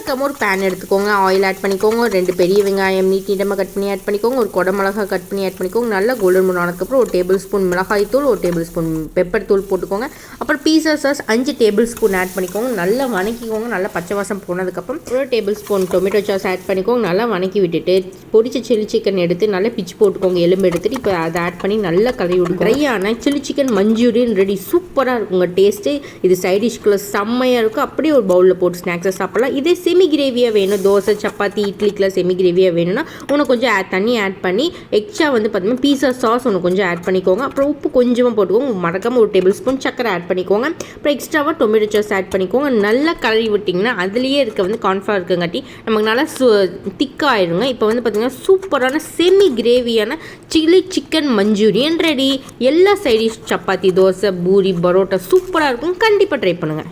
வழக்கமாக ஒரு பேன் எடுத்துக்கோங்க, ஆயில் ஆட் பண்ணிக்கோங்க, 2 பெரிய வெங்காயம் நீட்டமாக கட் பண்ணி ஆட் பண்ணிக்கோங்க, ஒரு குடை மிளகா கட் பண்ணி ஆட் பண்ணிக்கோங்க. நல்லா கோல்டன் ப்ரௌன் ஆனதுக்கப்புறம் 1 டேபிள் ஸ்பூன் மிளகாய் தூள், 1 டேபிள் ஸ்பூன் பெப்பர் தூள் போட்டுக்கோங்க. அப்புறம் pizza sauce 5 tablespoon add பண்ணிக்கோங்க. நல்லா வணக்கிக்கோங்க. நல்லா பச்சை வாசம் போனதுக்கப்புறம் 1 tablespoon tomato sauce add பண்ணிக்கோங்க. நல்லா வணக்கி விட்டுட்டு பொரிச்ச சில்லி சிக்கன் எடுத்து நல்லா பிச்சு போட்டுக்கோங்க. எலும்பு எடுத்துட்டு இப்போ அதை ஆட் பண்ணி நல்லா கலரி விடுங்க. ட்ரையான சில்லி சிக்கன் மஞ்சூரியன் ரெடி. சூப்பராக இருக்குங்க டேஸ்ட்டு. இது சைட் டிஷ்குள்ளே செம்மையாக இருக்கும். அப்படியே ஒரு பவுலில் போட்டு ஸ்நாக்ஸை சாப்பிடலாம். இதே செமி கிரேவியாக வேணும், தோசை சப்பாத்தி இட்லிக்கெலாம் செமி கிரேவியாக வேணும்னா உனக்கு கொஞ்சம் தண்ணி ஆட் பண்ணி எக்ஸ்ட்ரா வந்து பார்த்தீங்கன்னா பீஸா சாஸ் ஒன்று கொஞ்சம் ஆட் பண்ணிக்கோங்க. அப்புறம் உப்பு கொஞ்சமாக போட்டுக்கோங்க. மறக்காமல் 1 டேபிள் ஸ்பூன் சக்கரை ஆட் பண்ணிக்கோங்க. அப்புறம் எக்ஸ்ட்ராவாக டொமேட்டோ சாஸ் ஆட் பண்ணிக்கோங்க. நல்லா கலரி விட்டிங்கன்னா அதுலேயே இருக்க வந்து கார்ன்ஃப்ளவர் இருக்குங்காட்டி நமக்கு நல்லா திக்காகிடுங்க. இப்போ வந்து பார்த்திங்கன்னா சூப்பரான செமி கிரேவியான சில்லி சிக்கன் மஞ்சூரியன் ரெடி. எல்லா சைடிஷ் சப்பாத்தி, தோசை, பூரி, பரோட்டா சூப்பராக இருக்கும். கண்டிப்பாக ட்ரை பண்ணுங்கள்.